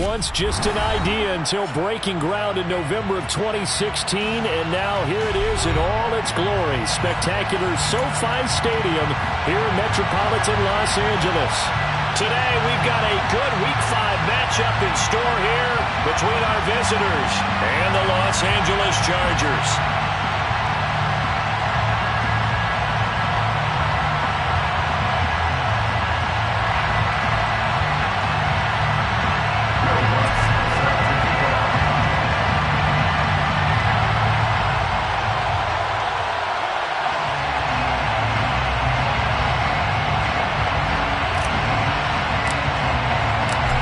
once just an idea until breaking ground in November of 2016, and now here it is in all its glory. Spectacular SoFi Stadium here in metropolitan Los Angeles. Today we've got a good Week 5 matchup in store here between our visitors and the Los Angeles Chargers.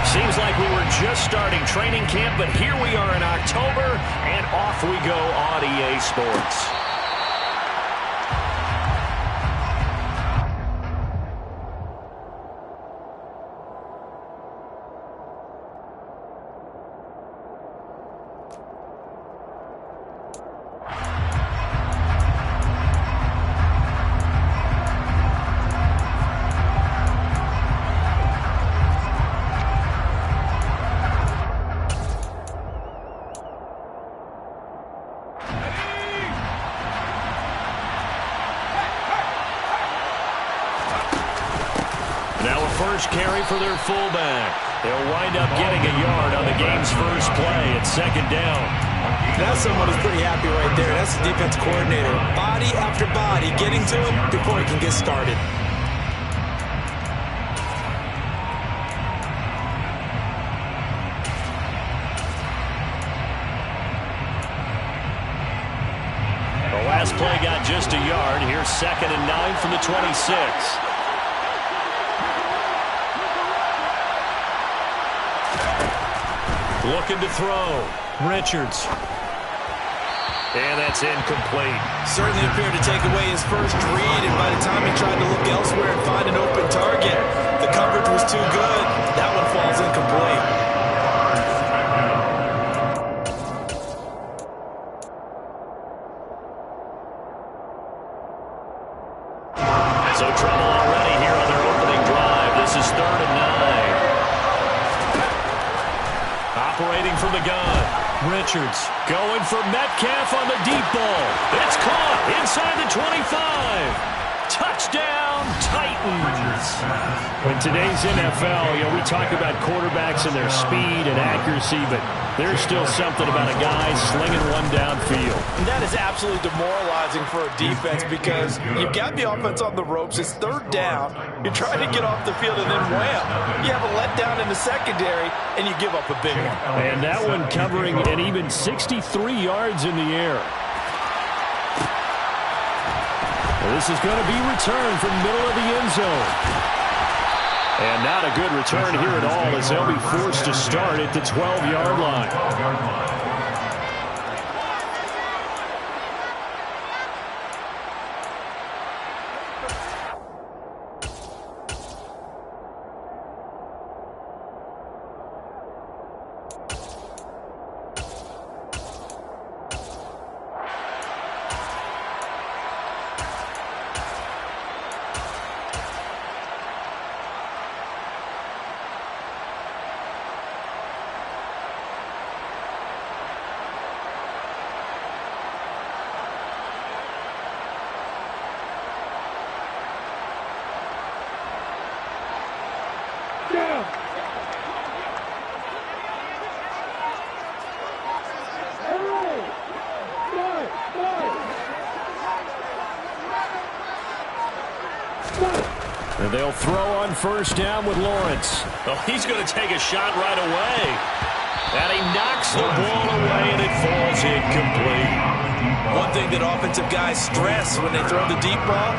Seems like we were just starting training camp, but here we are in October, and off we go on EA Sports. First carry for their fullback. They'll wind up getting a yard on the game's first play at second down. That's someone who's pretty happy right there. That's the defense coordinator. Body after body getting to him before he can get started. The last play got just a yard. Here's 2nd and 9 from the 26. Looking to throw. Richards. And that's incomplete. Certainly appeared to take away his first read, and by the time he tried to look elsewhere and find an open target, the coverage was too good. That one falls incomplete. So trouble already here on their opening drive. This is 3rd and 9. Operating from the gun. Richards going for Metcalf on the deep ball. It's caught inside the 25. Touchdown, Titans. In today's NFL, we talk about quarterbacks and their speed and accuracy, but there's still something about a guy slinging one downfield. And that is absolutely demoralizing for a defense because you've got the offense on the ropes. It's 3rd down. You're trying to get off the field, and then wham, you have a letdown in the secondary, and you give up a big one. And that one covering an even 63 yards in the air. This is going to be returned from middle of the end zone. And not a good return here at all as they'll be forced to start at the 12-yard line. And they'll throw on first down with Lawrence. Oh, he's going to take a shot right away. And he knocks the ball away, and it falls incomplete. One thing that offensive guys stress when they throw the deep ball,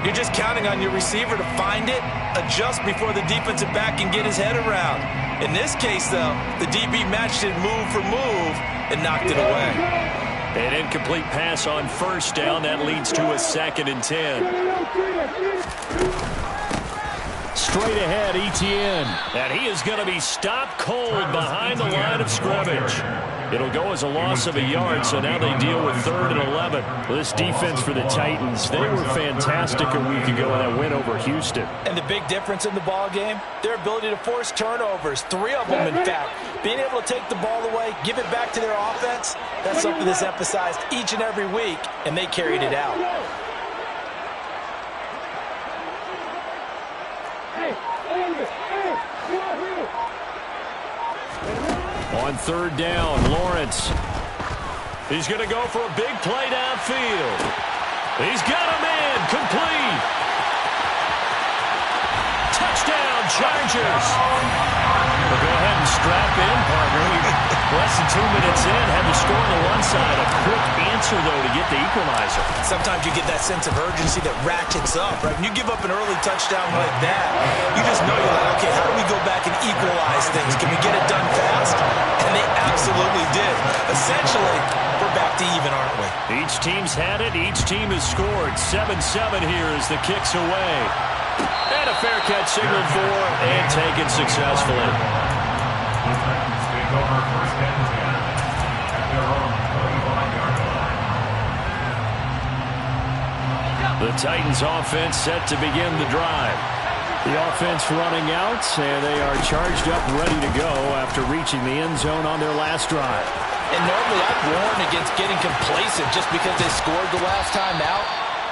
you're just counting on your receiver to find it, adjust before the defensive back can get his head around. In this case, though, the DB matched it move for move and knocked it away. An incomplete pass on first down. That leads to a 2nd and 10. straight ahead, Etienne. And he is going to be stopped cold behind the line of scrimmage. It'll go as a loss of a yard, so now they deal with 3rd and 11. This defense for the Titans, they were fantastic a week ago in that win over Houston. And the big difference in the ball game, their ability to force turnovers, 3 of them in fact. Being able to take the ball away, give it back to their offense, that's something that's emphasized each and every week, and they carried it out. On 3rd down, Lawrence. He's going to go for a big play downfield. He's got a man, complete. Touchdown, Chargers. Well, go ahead and strap in, partner. Less than 2 minutes in, had the score on the one side. A quick answer, though, to get the equalizer. Sometimes you get that sense of urgency that ratchets up, right? When you give up an early touchdown like that, you just know you're like, okay, how do we go back and equalize things? Can we get it done fast? And they absolutely did. Essentially, we're back to even, aren't we? Each team's had it. Each team has scored. 7-7 here as the kick's away. And a fair catch signaled for and taken successfully. The Titans offense set to begin the drive. The offense running out, and they are charged up, ready to go after reaching the end zone on their last drive. And normally I'd warn against getting complacent just because they scored the last time out.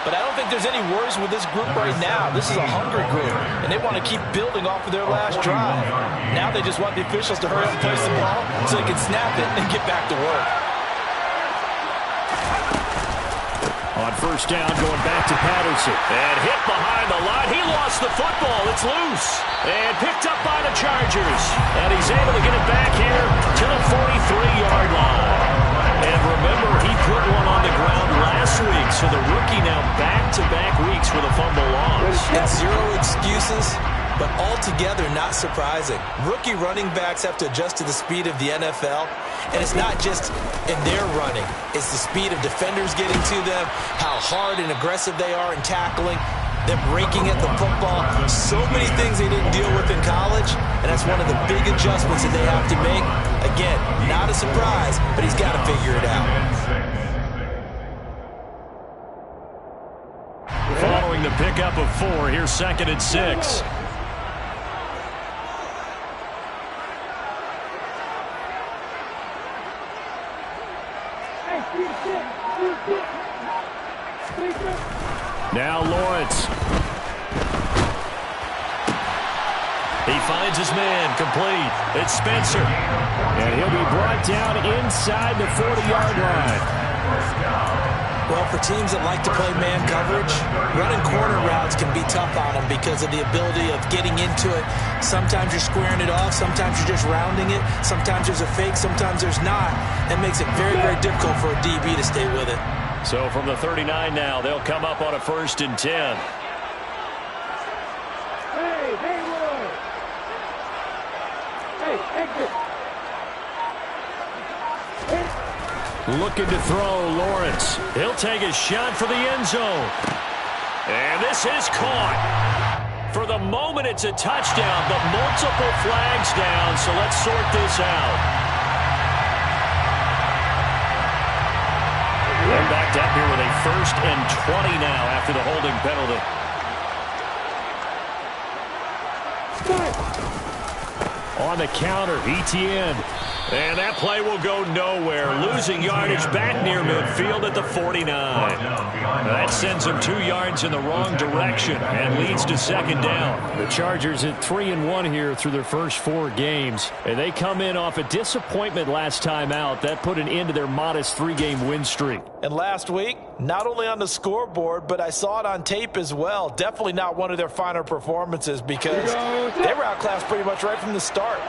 But I don't think there's any worries with this group right now. This is a hungry group, and they want to keep building off of their last drive. Now they just want the officials to hurry up and place the ball so they can snap it and get back to work. On 1st down, going back to Patterson. And hit behind the line. He lost the football. It's loose. And picked up by the Chargers. And he's able to get it back here to the 43-yard line. And remember, he put one on the ground last week. So the rookie now back-to-back weeks with a fumble loss. And 0 excuses, but altogether not surprising. Rookie running backs have to adjust to the speed of the NFL. And it's not just in their running. It's the speed of defenders getting to them, how hard and aggressive they are in tackling, them raking at the football. So many things they didn't deal with in college, and that's one of the big adjustments that they have to make. Again, not a surprise, but he's got to figure it out. Following the pickup of 4, here's 2nd and 6. Now Lawrence. He finds his man, complete. It's Spencer. And he'll be brought down inside the 40-yard line. Well, for teams that like to play man coverage, running corner routes can be tough on them because of the ability of getting into it. Sometimes you're squaring it off. Sometimes you're just rounding it. Sometimes there's a fake. Sometimes there's not. That makes it very, very difficult for a DB to stay with it. So from the 39 now, they'll come up on a 1st and 10. Looking to throw, Lawrence. He'll take a shot for the end zone. And this is caught. For the moment, it's a touchdown, but multiple flags down, so let's sort this out. They're backed up here with a 1st and 20 now after the holding penalty. On the counter, Etienne. And that play will go nowhere. Losing yardage back near midfield at the 49. That sends them 2 yards in the wrong direction and leads to 2nd down. The Chargers at 3-1 here through their first 4 games. And they come in off a disappointment last time out. That put an end to their modest 3-game win streak. And last week, not only on the scoreboard, but I saw it on tape as well. Definitely not one of their finer performances because they were outclassed pretty much right from the start.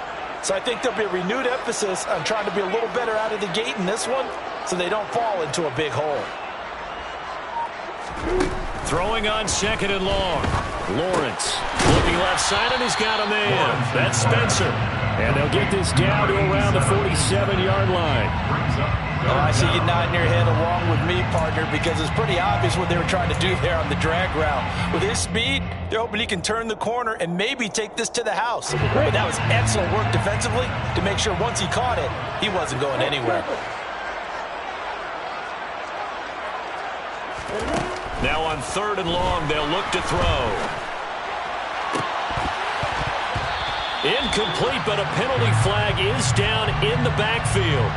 So I think there'll be a renewed emphasis on trying to be a little better out of the gate in this one so they don't fall into a big hole. Throwing on 2nd and long. Lawrence looking left side, and he's got a man. That's Spencer. And they'll get this down to around the 47-yard line. Oh, I see you nodding your head along with me, partner, because it's pretty obvious what they were trying to do there on the drag route. With his speed, they're hoping he can turn the corner and maybe take this to the house. But that was excellent work defensively to make sure once he caught it, he wasn't going anywhere. Now on 3rd and long, they'll look to throw. Incomplete, but a penalty flag is down in the backfield.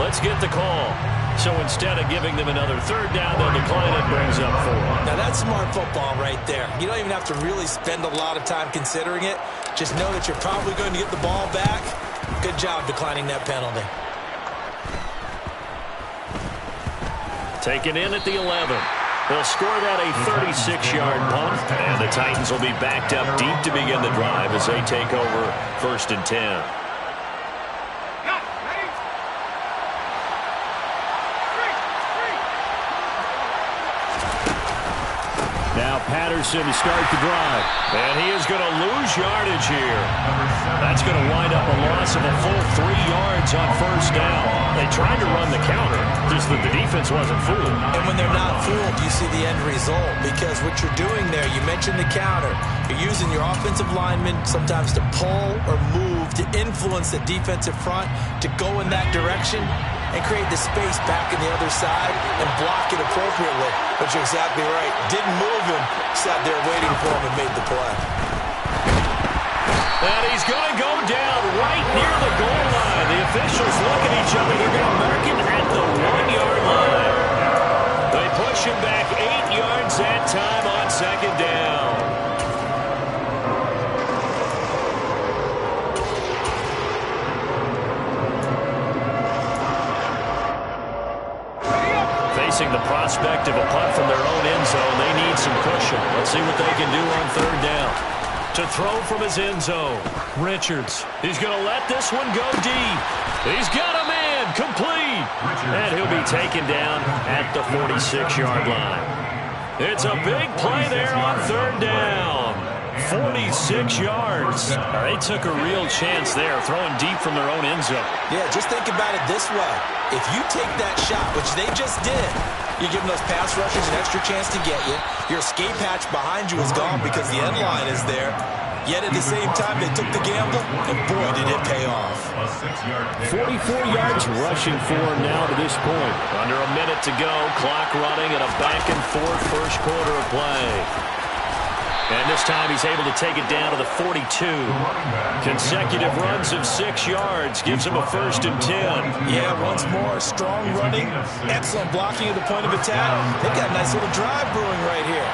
Let's get the call. So instead of giving them another 3rd down, they'll decline it, brings up 4. Now that's smart football right there. You don't even have to really spend a lot of time considering it. Just know that you're probably going to get the ball back. Good job declining that penalty. Taken in at the 11. They'll score that a 36-yard punt, and the Titans will be backed up deep to begin the drive as they take over 1st and 10. Now Patterson to start the drive. And he is going to lose yardage here. That's going to wind up a loss of a full 3 yards on 1st down. They tried to run the counter, just that the defense wasn't fooled. And when they're not fooled, you see the end result. Because what you're doing there, you mentioned the counter. You're using your offensive linemen sometimes to pull or move to influence the defensive front to go in that direction and create the space back in the other side and block it appropriately. But you're exactly right. Didn't move him. Sat there waiting for him and made the play. And he's going to go down right near the goal line. The officials look at each other. They're going to mark him at the 1-yard line. They push him back 8 yards that time on 2nd down. Facing the prospect of a punt from their own end zone, they need some cushion. Let's see what they can do on 3rd down. To throw from his end zone, Richards. He's going to let this one go deep. He's got a man, complete. And he'll be taken down at the 46-yard line. It's a big play there on 3rd down. 46 yards. They took a real chance there, throwing deep from their own end zone. Yeah, just think about it this way. If you take that shot, which they just did, you're giving those pass rushers an extra chance to get you. Your escape hatch behind you is gone because the end line is there. Yet at the same time, they took the gamble, and boy, did it pay off. 44 yards rushing for him now to this point. Under a minute to go, clock running, and a back-and-forth 1st quarter of play. And this time he's able to take it down to the 42. Consecutive runs of 6 yards gives him a 1st and 10. Yeah, once more, strong running, excellent blocking at the point of attack. They've got a nice little drive brewing right here.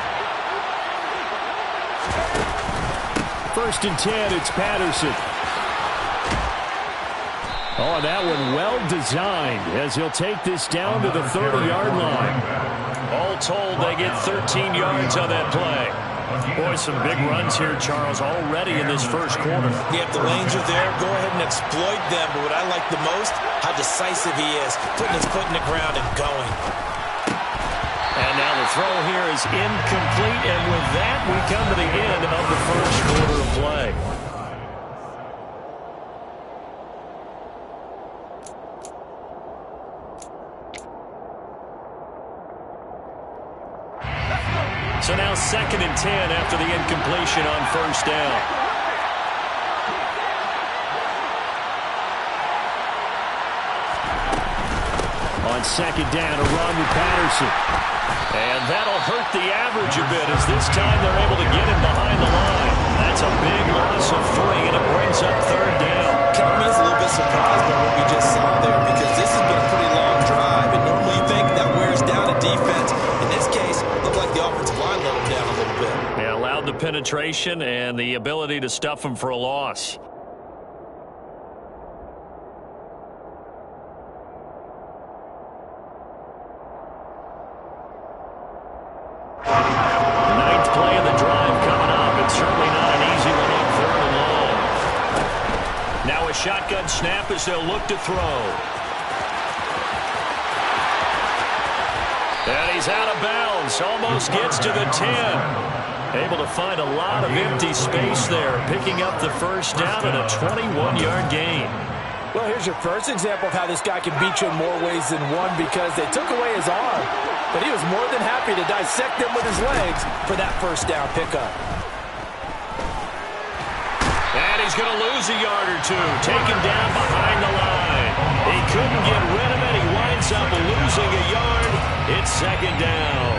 1st and 10, it's Patterson. Oh, that one well designed as he'll take this down to the 30-yard line. All told, they get 13 yards on that play. Boy, some big runs here, Charles, already in this 1st quarter. Yeah, if the lanes are there, go ahead and exploit them. But what I like the most, how decisive he is, putting his foot in the ground and going. And now the throw here is incomplete, and with that, we come to the end of the 1st quarter of play. So now 2nd and 10 after the incompletion on 1st down. On 2nd down, a run with Patterson. And that'll hurt the average a bit as this time they're able to get him behind the line. That's a big loss of 3, and it brings up 3rd down. Kind of is a little bit surprised by what we just saw there because this has been a pretty long drive, and normally you think that wears down a defense. In this case, it looked like the offensive line let him down a little bit. Yeah, allowed the penetration and the ability to stuff him for a loss. Ninth play of the drive coming up. It's certainly not an easy one on 3rd and long. Now a shotgun snap as they'll look to throw. And he's out of bounds. Almost gets to the 10. Able to find a lot of empty space there, picking up the first down and a 21-yard gain. Well, here's your first example of how this guy can beat you in more ways than one, because they took away his arm, but he was more than happy to dissect them with his legs for that first down pickup. And he's going to lose a yard or two, taken down behind the line. He couldn't get rid of it. He winds up losing a yard. It's second down.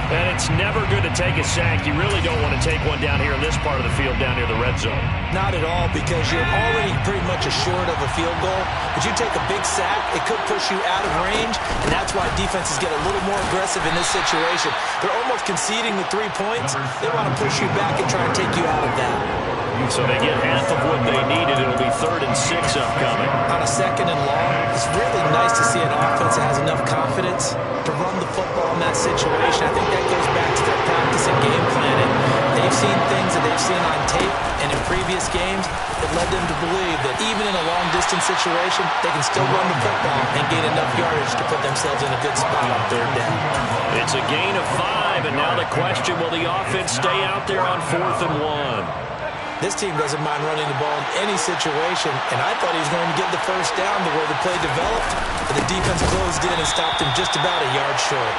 And it's never good to take a sack. You really don't want to take one down here in this part of the field, down near the red zone. Not at all, because you're already pretty much assured of a field goal. But you take a big sack, it could push you out of range, and that's why defenses get a little more aggressive in this situation. They're almost conceding the 3 points. They want to push you back and try and take you out of that. So they get half of what they needed. It'll be 3rd and 6 upcoming. On a 2nd and long, it's really nice to see an offense that has enough confidence to run the football in that situation. I think that goes back to their practice and game planning. They've seen things that they've seen on tape and in previous games that led them to believe that even in a long-distance situation, they can still run the football and gain enough yardage to put themselves in a good spot on 3rd down. It's a gain of 5, and now the question, will the offense stay out there on 4th and 1? This team doesn't mind running the ball in any situation, and I thought he was going to get the first down the way the play developed, but the defense closed in and stopped him just about a yard short.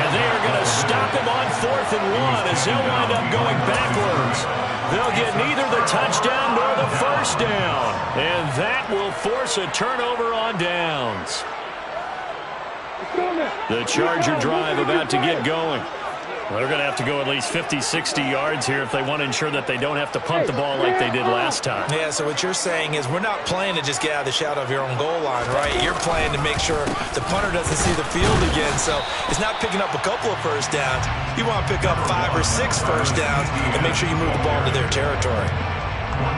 And they are going to stop him on 4th and 1 as he'll wind up going backwards. They'll get neither the touchdown nor the first down, and that will force a turnover on downs. The Charger drive about to get going. Well, they're going to have to go at least 50, 60 yards here if they want to ensure that they don't have to punt the ball like they did last time. Yeah, so what you're saying is we're not playing to just get out of the shadow of your own goal line, right? You're playing to make sure the punter doesn't see the field again. So it's not picking up a couple of first downs. You want to pick up 5 or 6 first downs and make sure you move the ball into their territory.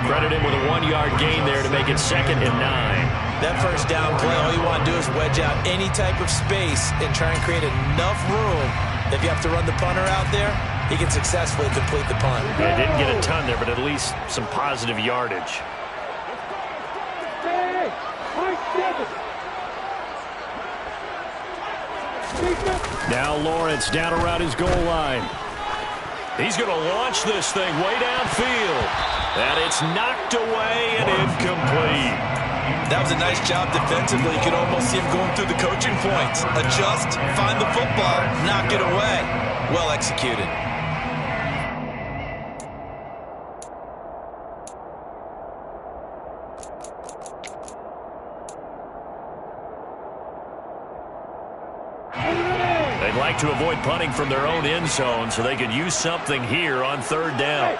Credit him with a 1-yard gain there to make it 2nd and 9. That first down play, all you want to do is wedge out any type of space and try and create enough room. If you have to run the punter out there, he can successfully complete the punt. Yeah, didn't get a ton there, but at least some positive yardage. Now Lawrence down around his goal line. He's going to launch this thing way downfield. And it's knocked away and incomplete. That was a nice job defensively. You could almost see him going through the coaching points. Adjust, find the football, knock it away. Well executed. They'd like to avoid punting from their own end zone so they could use something here on 3rd down.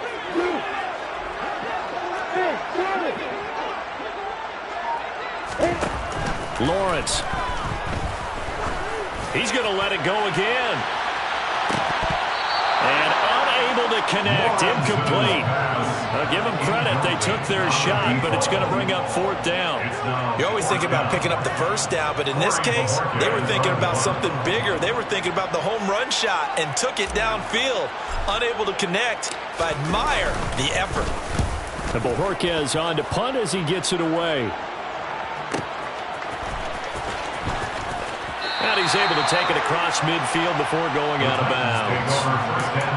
Lawrence. He's going to let it go again. And unable to connect. Incomplete. I'll give them credit. They took their shot, but it's going to bring up 4th down. You always think about picking up the first down, but in this case, they were thinking about something bigger. They were thinking about the home run shot and took it downfield. Unable to connect, but admire the effort. And Bojorquez on to punt as he gets it away. And he's able to take it across midfield before going out of bounds.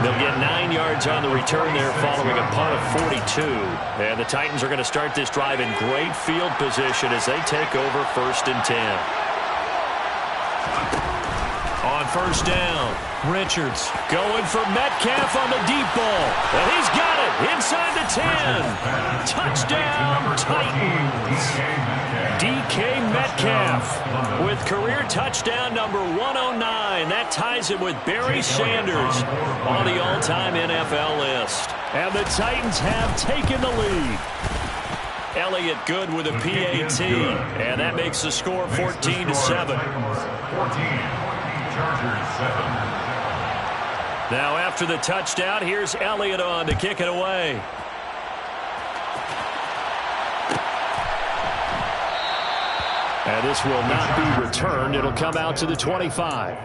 They'll get 9 yards on the return there following a punt of 42. And the Titans are going to start this drive in great field position as they take over 1st and 10. On 1st down, Richards going for Metcalf on the deep ball. And he's got it inside the 10. Touchdown, Titans. DK Metcalf with career touchdown number 109. That ties him with Barry Sanders on the all-time NFL list. And the Titans have taken the lead. Elliott good with a PAT. And that makes the score 14-7. Now after the touchdown, here's Elliott on to kick it away. And this will not be returned. It'll come out to the 25.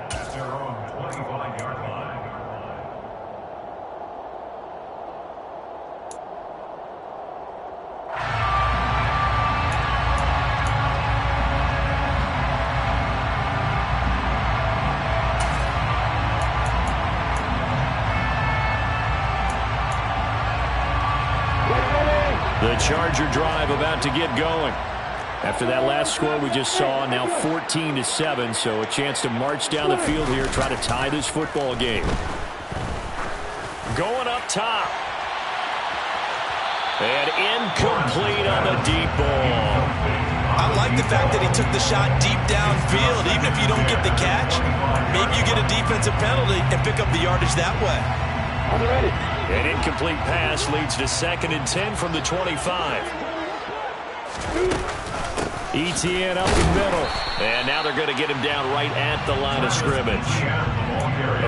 Charger drive about to get going. After that last score we just saw, now 14-7, so a chance to march down the field here, try to tie this football game. Going up top. And incomplete on the deep ball. I like the fact that he took the shot deep downfield. Even if you don't get the catch, maybe you get a defensive penalty and pick up the yardage that way. An incomplete pass leads to 2nd and 10 from the 25. Etienne up the middle. And now they're going to get him down right at the line of scrimmage.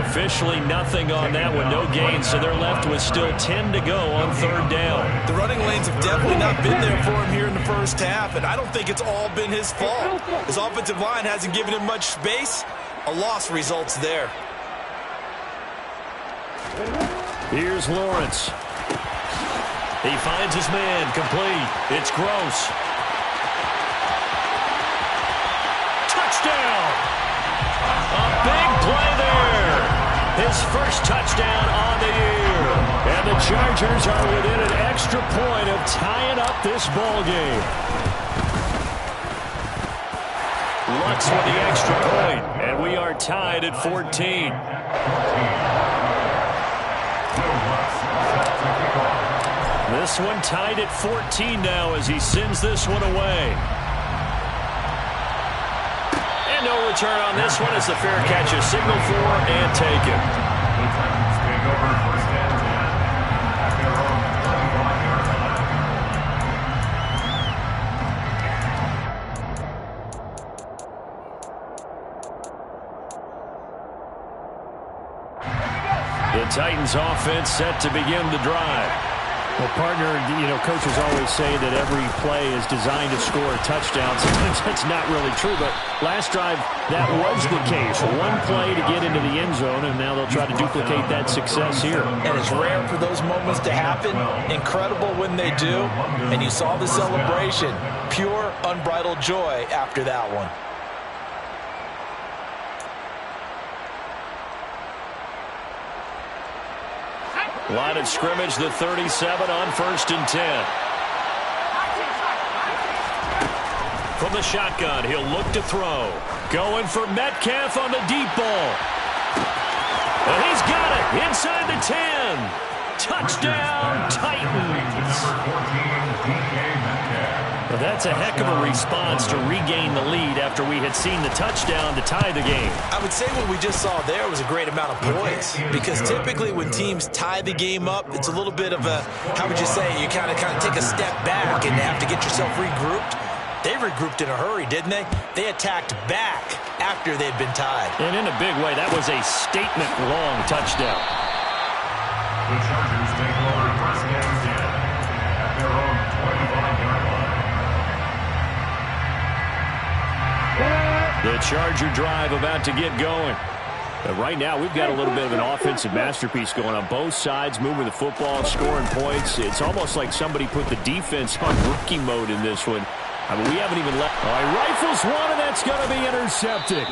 Officially nothing on that one, no gain, so they're left with still 10 to go on 3rd down. The running lanes have definitely not been there for him here in the first half, and I don't think it's all been his fault. His offensive line hasn't given him much space. A loss results there. Here's Lawrence. He finds his man, complete. It's Gross. Touchdown! A big play there. His first touchdown on the year. And the Chargers are within an extra point of tying up this ball game. Lutz with the extra point, and we are tied at 14. This one tied at 14 now as he sends this one away. And no return on this one as the fair catch is signaled for and taken. The Titans offense set to begin the drive. Well, partner, coaches always say that every play is designed to score a touchdown. Sometimes that's not really true, but last drive, that was the case. One play to get into the end zone, and now they'll try to duplicate that success here. And it's rare for those moments to happen. Incredible when they do. And you saw the celebration. Pure, unbridled joy after that one. Line of scrimmage, the 37 on 1st and 10. From the shotgun, he'll look to throw. Going for Metcalf on the deep ball. And he's got it inside the 10. Touchdown, Titans. Well, that's a heck of a response to regain the lead after we had seen the touchdown to tie the game. I would say what we just saw there was a great amount of poise, because typically when teams tie the game up, it's a little bit of a, how would you say, you kind of take a step back and have to get yourself regrouped. They regrouped in a hurry, didn't they? They attacked back after they'd been tied. And in a big way, that was a statement-long touchdown. The Chargers take over 1st and 10 at their own 25-yard line. The Charger drive about to get going. But right now, we've got a little bit of an offensive masterpiece going on both sides, moving the football, scoring points. It's almost like somebody put the defense on rookie mode in this one. I mean, we haven't even left. All right, rifles one, and that's going to be intercepted.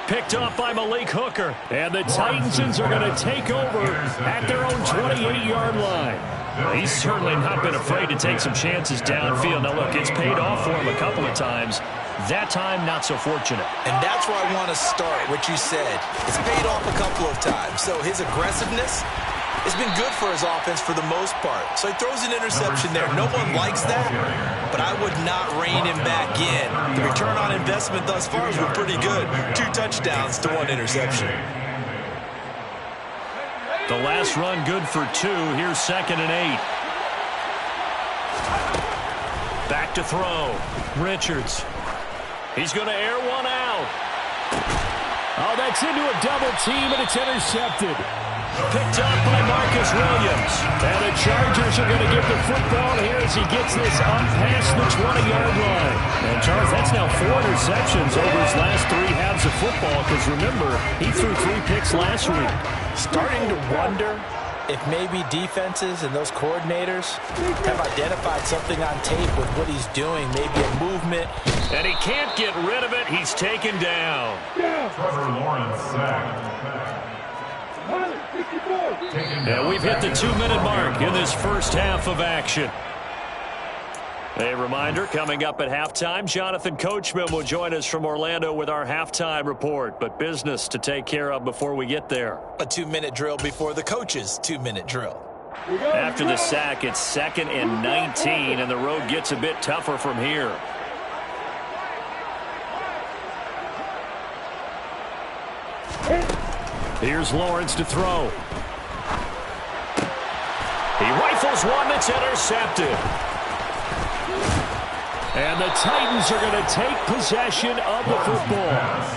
Picked off by Malik Hooker. And the Titans are going to take over at their own 28-yard line. Well, he's certainly not been afraid to take some chances downfield. Now, look, it's paid off for him a couple of times. That time, not so fortunate. And that's where I want to start, what you said. It's paid off a couple of times. So his aggressiveness has been good for his offense for the most part. So he throws an interception there. No one likes that, but I would not rein him back in. The return on investment thus far has been pretty good. 2 touchdowns to 1 interception. The last run good for 2. Here's 2nd and 8. Back to throw. Richards. He's going to air one out. Oh, that's into a double team, and it's intercepted. Picked up by Marcus Williams. And the Chargers are going to get the football here as he gets this up past the 20-yard line. And, Charles, that's now 4 interceptions over his last 3 halves of football, because, remember, he threw 3 picks last week. Starting to wonder if maybe defenses and those coordinators have identified something on tape with what he's doing, maybe a movement. And he can't get rid of it. He's taken down. Trevor Lawrence sacked. And we've hit the 2-minute mark in this first half of action. A reminder, coming up at halftime, Jonathan Coachman will join us from Orlando with our halftime report. But business to take care of before we get there. A 2-minute drill before the coach's 2-minute drill. After the sack, it's 2nd and 19, and the road gets a bit tougher from here. Here's Lawrence to throw. He rifles one that's intercepted. And the Titans are going to take possession of the football.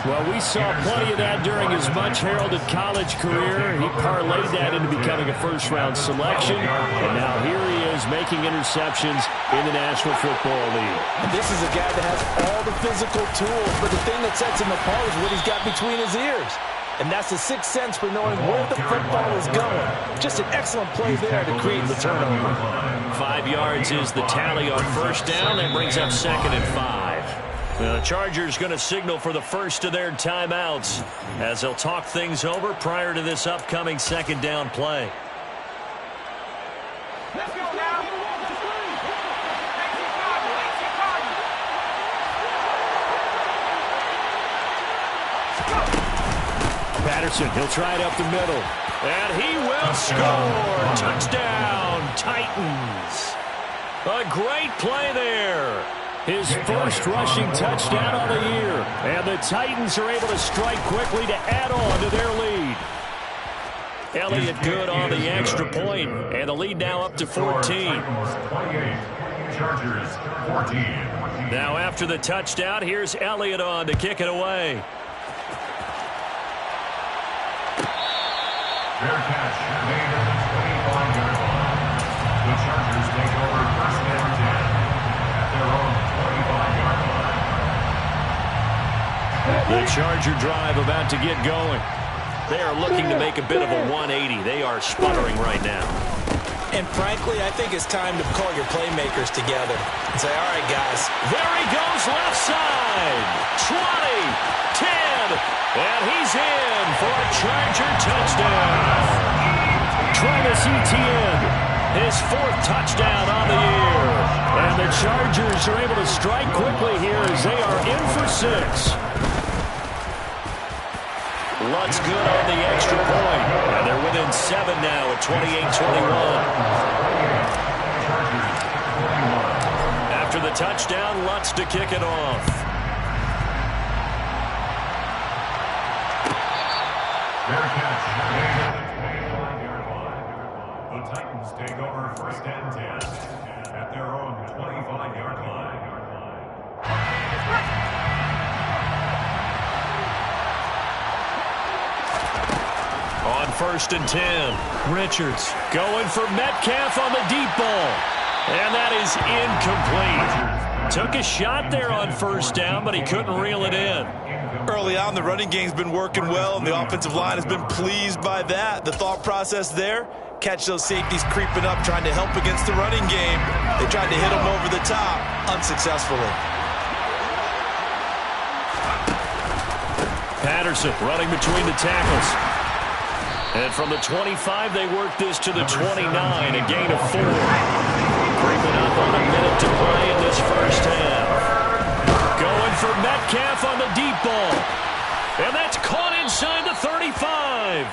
Well, we saw plenty of that during his much-heralded college career. He parlayed that into becoming a first-round selection. And now here he is making interceptions in the National Football League. And this is a guy that has all the physical tools, but the thing that sets him apart is what he's got between his ears. And that's the sixth sense for knowing where the football is going. Just an excellent play there to create the turnover. 5 yards is the tally on first down. That brings up 2nd and 5. The Chargers going to signal for the first of their timeouts as they'll talk things over prior to this upcoming 2nd down play. Let's go now. Patterson, he'll try it up the middle. And he will score. Touchdown, Titans. A great play there. His first rushing touchdown of the year. And the Titans are able to strike quickly to add on to their lead. Elliott good on the extra point, and the lead now up to 14. Chargers 14. Now after the touchdown, here's Elliott on to kick it away. Fair catch made at the 25-yard line. The Chargers take over 1st and 10 at their own 25-yard line. The Charger drive about to get going. They are looking to make a bit of a 180. They are sputtering right now. And frankly, I think it's time to call your playmakers together and say, all right, guys. There he goes, left side. 20, 10, and he's in for a Charger touchdown. Travis Etienne, his 4th touchdown on the year. And the Chargers are able to strike quickly here as they are in for 6. Lutz good on the extra point. And they're within 7 now at 28-21. After the touchdown, Lutz to kick it off. Fair catch made at the 25-yard line. The Titans take over 1st and 10 at their own 25-yard line. On 1st and 10, Richards going for Metcalf on the deep ball. And that is incomplete. Took a shot there on 1st down, but he couldn't reel it in. Early on, the running game's been working well, and the offensive line has been pleased by that. The thought process there, catch those safeties creeping up, trying to help against the running game. They tried to hit them over the top, unsuccessfully. Patterson running between the tackles. And from the 25, they work this to the 29, a gain of 4. Creeping up on a minute to play in this first half. Going for Metcalf on the deep ball. And that's caught inside the 35.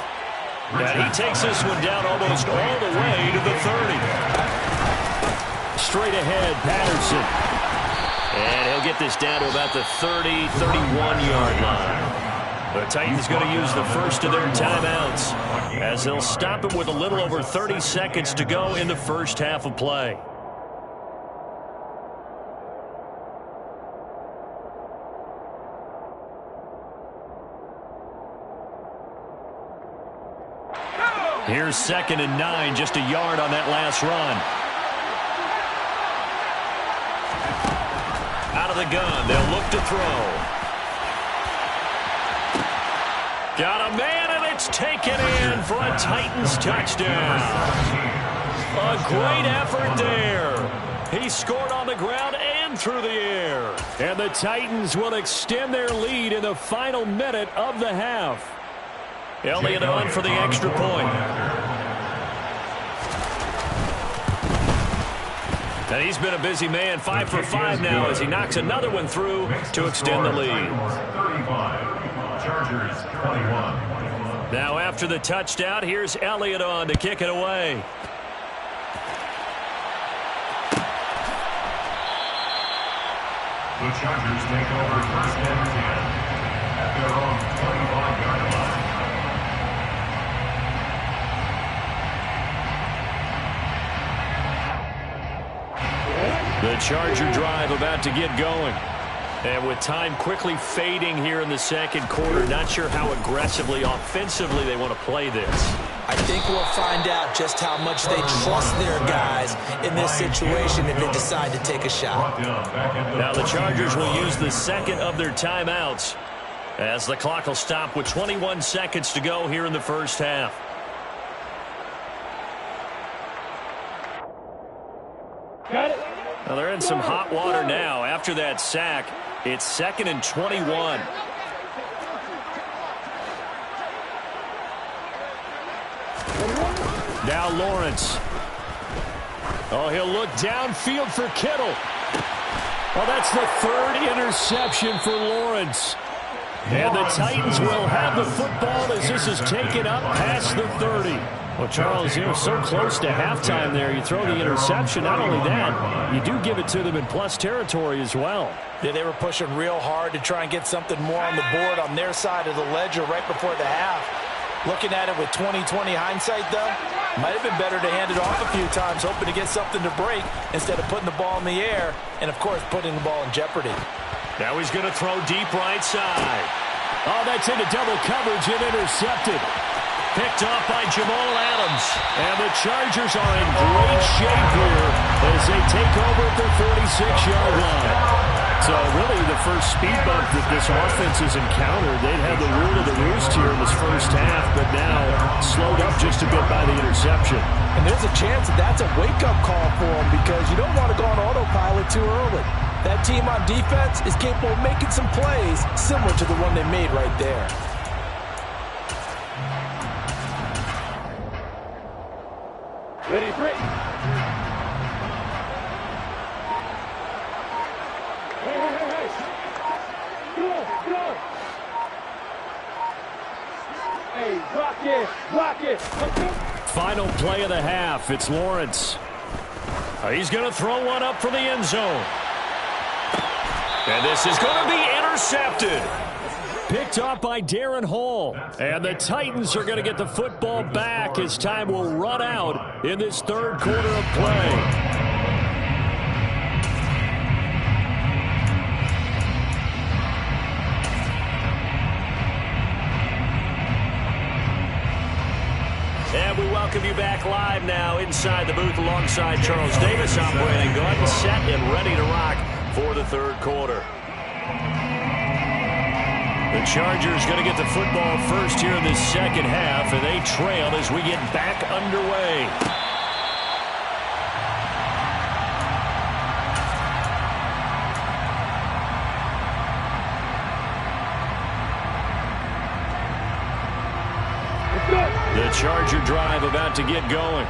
And he takes this one down almost all the way to the 30. Straight ahead, Patterson. And he'll get this down to about the 30, 31-yard line. The Titans going to use the first of their timeouts as they'll stop it with a little over 30 seconds to go in the first half of play. Here's 2nd and 9, just a yard on that last run. Out of the gun, they'll look to throw. Got a man, and it's taken in for a Titans touchdown. A great effort there. He scored on the ground and through the air. And the Titans will extend their lead in the final minute of the half. Elliott on for the extra point. And he's been a busy man, 5 for 5 now as he knocks another one through to extend the lead. 35, Chargers 21. Now after the touchdown, here's Elliott on to kick it away. The Chargers take over first and 10 at their own 25-yard line. The Charger drive about to get going. And with time quickly fading here in the second quarter, not sure how aggressively, offensively they want to play this. I think we'll find out just how much they trust their guys in this situation if they decide to take a shot. Now the Chargers will use the second of their timeouts as the clock will stop with 21 seconds to go here in the first half. Well, they're in some hot water now. After that sack, it's 2nd and 21. Now Lawrence. Oh, he'll look downfield for Kittle. Well, that's the 3rd interception for Lawrence. And the Titans will have the football as this is taken up past the 30. Well, Charles, you know, so close to halftime there. You throw the interception. Not only that, you do give it to them in plus territory as well. Yeah, they were pushing real hard to try and get something more on the board on their side of the ledger right before the half. Looking at it with 20/20 hindsight, though, might have been better to hand it off a few times, hoping to get something to break instead of putting the ball in the air and, of course, putting the ball in jeopardy. Now he's going to throw deep right side. Oh, that's into double coverage and intercepted. Picked off by Jamal Adams. And the Chargers are in great shape here as they take over at their 46-yard line. So really the first speed bump that this offense has encountered, they'd had the rule of the roost here in this first half, but now slowed up just a bit by the interception. And there's a chance that that's a wake-up call for them because you don't want to go on autopilot too early. That team on defense is capable of making some plays similar to the one they made right there. Ready, break. Block it. Final play of the half. It's Lawrence. He's going to throw one up from the end zone. And this is going to be intercepted. Picked off by Darren Hall. And the Titans are going to get the football back as time will run out in this third quarter of play. And we welcome you back live now inside the booth alongside Charles Davis. I'm Brandon Gaudin, set and ready to rock for the third quarter. The Chargers going to get the football first here in this second half, and they trail as we get back underway. The Charger drive about to get going.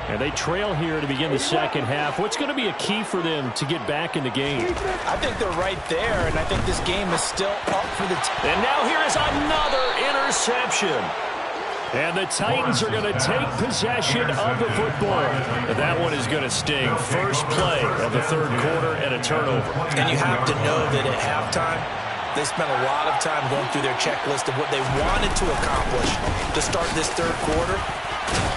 And they trail here to begin the second half. What's going to be a key for them to get back in the game? I think they're right there, and I think this game is still up for the And now here is another interception. And the Titans are going to take possession of the football. And that one is going to sting. First play of the third quarter and a turnover. And you have to know that at halftime, they spent a lot of time going through their checklist of what they wanted to accomplish to start this third quarter.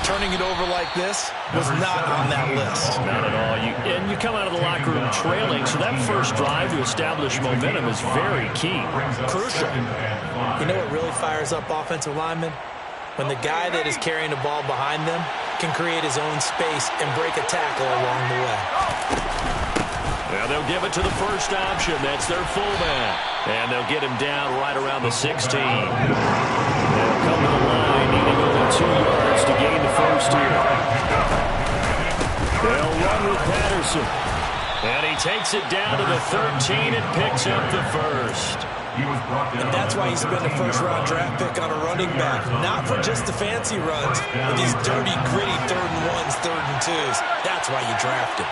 Turning it over like this was not on that list. Not at all. And you come out of the locker room trailing, so that first drive to establish momentum is very key. Crucial. You know what really fires up offensive linemen? When the guy that is carrying the ball behind them can create his own space and break a tackle along the way. Now they'll give it to the first option. That's their fullback. And they'll get him down right around the 16. They'll come to the line, needing only 2 yards to gain the first here. They'll run with Patterson. And he takes it down to the 13 and picks up the first. And that's why you spend a first-round draft pick on a running back. Not for just the fancy runs, but these dirty, gritty 3rd and 1s, 3rd and 2s. That's why you draft him.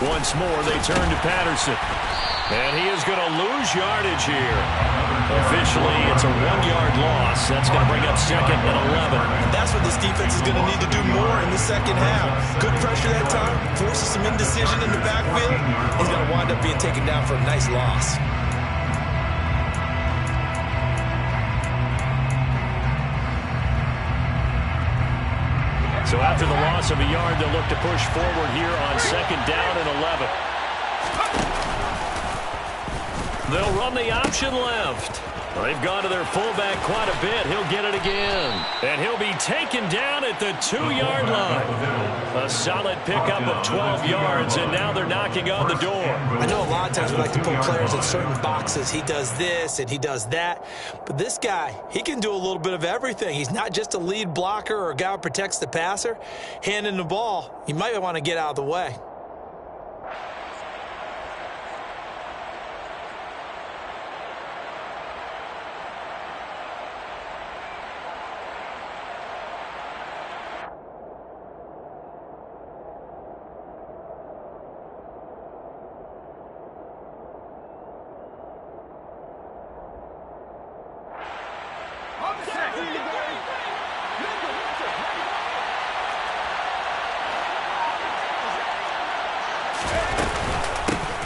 Once more, they turn to Patterson. And he is going to lose yardage here. Officially, it's a 1-yard loss. That's going to bring up second and 11. That's what this defense is going to need to do more in the second half. Good pressure that time, forces some indecision in the backfield. He's going to wind up being taken down for a nice loss. So after the loss of a yard, they'll look to push forward here on second down and 11. They'll run the option left. They've gone to their fullback quite a bit. He'll get it again. And he'll be taken down at the 2-yard line. A solid pickup of 12 yards, and now they're knocking on the door. I know a lot of times we like to put players in certain boxes. He does this and he does that. But this guy, he can do a little bit of everything. He's not just a lead blocker or a guy who protects the passer. Handing the ball, you might want to get out of the way.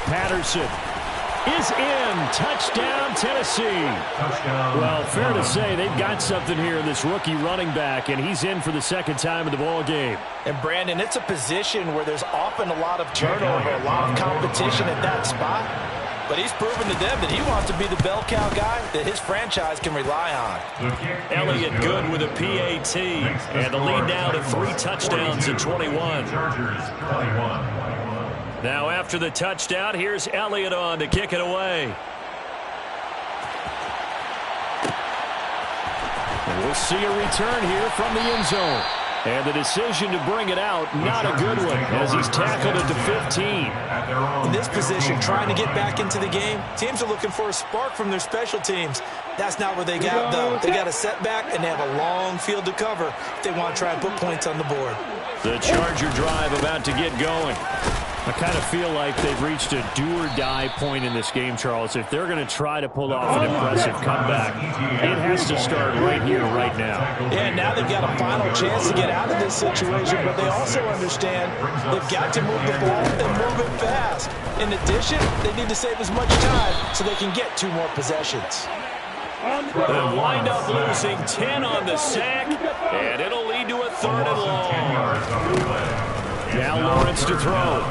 Patterson is in. Touchdown, Tennessee. Touchdown. Well, fair to say they've got something here in this rookie running back, and he's in for the second time in the ball game. And, Brandon, it's a position where there's often a lot of turnover, a lot of competition at that spot. But he's proven to them that he wants to be the bell cow guy that his franchise can rely on. Elliott good with a PAT, and the lead now to 3 touchdowns at 21. Chargers 21. Now after the touchdown, here's Elliott on to kick it away. And we'll see a return here from the end zone. And the decision to bring it out, not a good one, as he's tackled at the 15. In this position, trying to get back into the game, teams are looking for a spark from their special teams. That's not what they got, though. They got a setback, and they have a long field to cover if they want to try and put points on the board. The Charger drive about to get going. I kind of feel like they've reached a do-or-die point in this game, Charles. If they're going to try to pull off an impressive comeback, it has to start right here, right now. Yeah, now they've got a final chance to get out of this situation, but they also understand they've got to move the ball and move it fast. In addition, they need to save as much time so they can get 2 more possessions. They'll wind up losing 10 on the sack, and it'll lead to a 3rd and long. Now Lawrence to throw.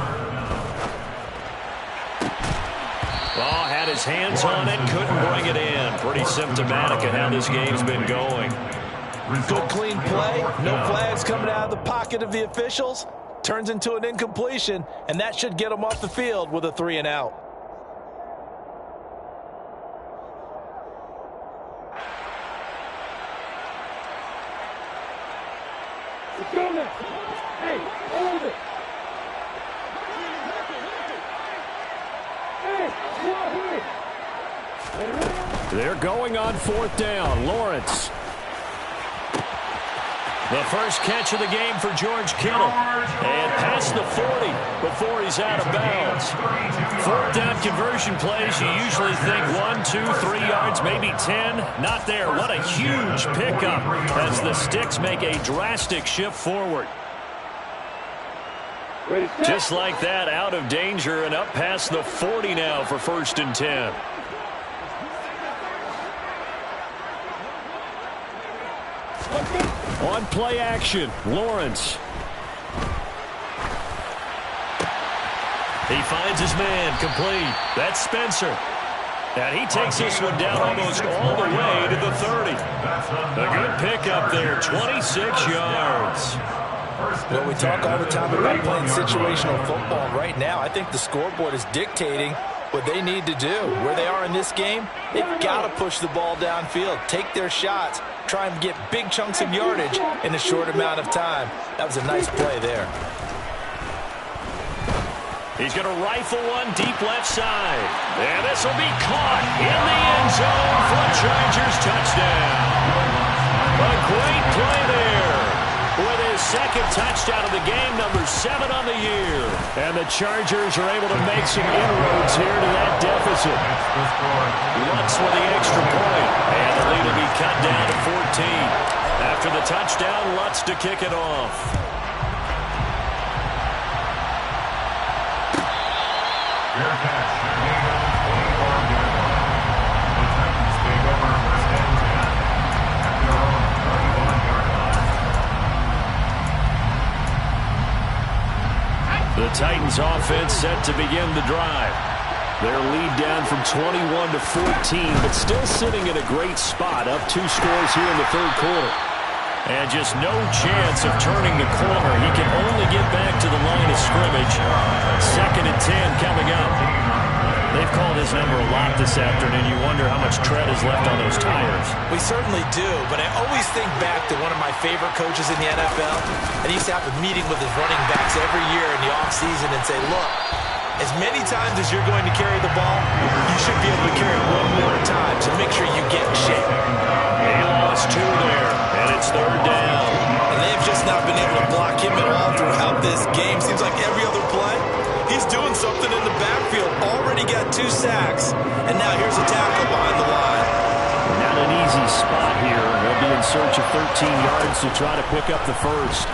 Oh, had his hands on it, couldn't bring it in. Pretty symptomatic of how this game's been going. Good clean play, no flags coming out of the pocket of the officials. Turns into an incompletion, and that should get them off the field with a 3 and out. Hey, hold it. They're going on 4th down. Lawrence. The first catch of the game for George Kittle. And past the 40 before he's out of bounds. 4th down conversion plays, you usually think 1, 2, 3 yards, maybe 10. Not there. What a huge pickup as the Sticks make a drastic shift forward. Just like that, out of danger and up past the 40 now for 1st and 10. On play action, Lawrence. He finds his man, complete. That's Spencer. And he takes this one down almost all the way to the 30. A good pickup there, 26 yards. Well, we talk all the time about playing situational football. Right now, I think the scoreboard is dictating what they need to do. Where they are in this game, they've got to push the ball downfield, take their shots, try and get big chunks of yardage in a short amount of time. That was a nice play there. He's going to rifle one deep left side. And this will be caught in the end zone for a Chargers touchdown. A great play there with his second touchdown of the game, number 7 on the year. And the Chargers are able to make some inroads here to that deficit. Lutz with the extra point. And the lead will be cut down to 14. After the touchdown, Lutz to kick it off. Fair catch. Gain of 24-yard line. The Titans take over first and 10 at their own 31-yard line. The Titans offense set to begin the drive. Their lead down from 21 to 14, but still sitting in a great spot, up 2 scores here in the third quarter. And just no chance of turning the corner. He can only get back to the line of scrimmage. 2nd and 10 coming up. They've called his number a lot this afternoon. You wonder how much tread is left on those tires. We certainly do, but I always think back to one of my favorite coaches in the NFL, and he used to have a meeting with his running backs every year in the offseason and say, look, as many times as you're going to carry the ball, you should be able to carry it one more time, so make sure you get in shape. He lost 2 there, and it's 3rd down. And they've just not been able to block him at all throughout this game. Seems like every other play, he's doing something in the backfield. Already got 2 sacks, and now here's a tackle behind the line. Not an easy spot here. They'll be in search of 13 yards to try to pick up the first.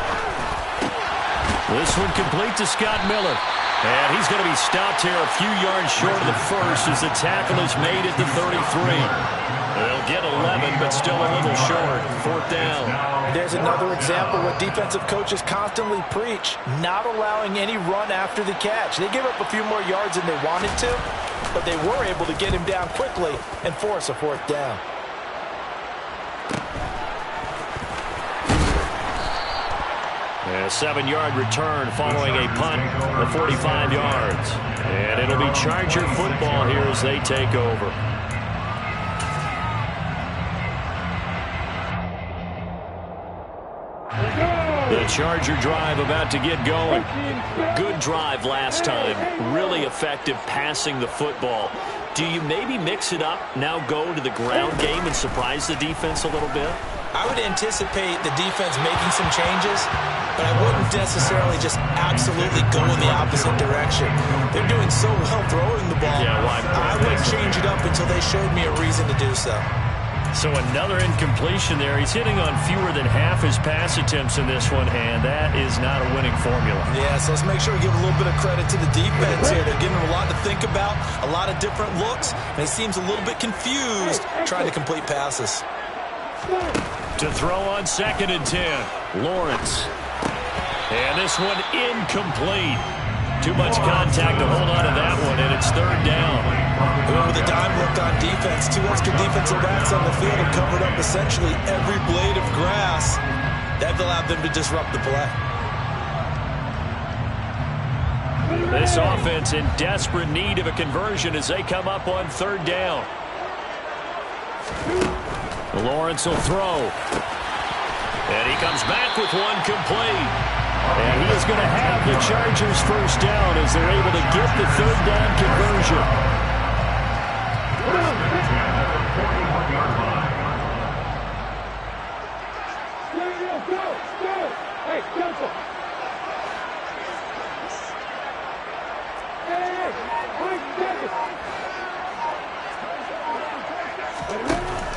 This one complete to Scott Miller. And he's going to be stopped here a few yards short of the first as the tackle is made at the 33. They'll get 11, but still a little short. 4th down. There's another example what defensive coaches constantly preach, not allowing any run after the catch. They give up a few more yards than they wanted to, but they were able to get him down quickly and force a 4th down. A 7-yard return following a punt of 45 yards. And it'll be Charger football here as they take over. The Charger drive about to get going. Good drive last time. Really effective passing the football. Do you maybe mix it up, now go to the ground game and surprise the defense a little bit? I would anticipate the defense making some changes, but I wouldn't necessarily just absolutely go in the opposite direction. They're doing so well throwing the ball. Yeah, I wouldn't change it up until they showed me a reason to do so. So another incompletion there. He's hitting on fewer than half his pass attempts in this one, and that is not a winning formula. Yeah, so let's make sure we give a little bit of credit to the defense here. They're giving him a lot to think about, a lot of different looks, and he seems a little bit confused trying to complete passes. To throw on 2nd and 10, Lawrence. And this one incomplete. Too much contact to hold on to that one, and it's 3rd down. With a dime look on defense, 2 extra defensive backs on the field have covered up essentially every blade of grass. That allowed them to disrupt the play. This offense in desperate need of a conversion as they come up on 3rd down. Lawrence will throw. And he comes back with one complete. And he is going to have the Chargers first down as they're able to get the 3rd down conversion.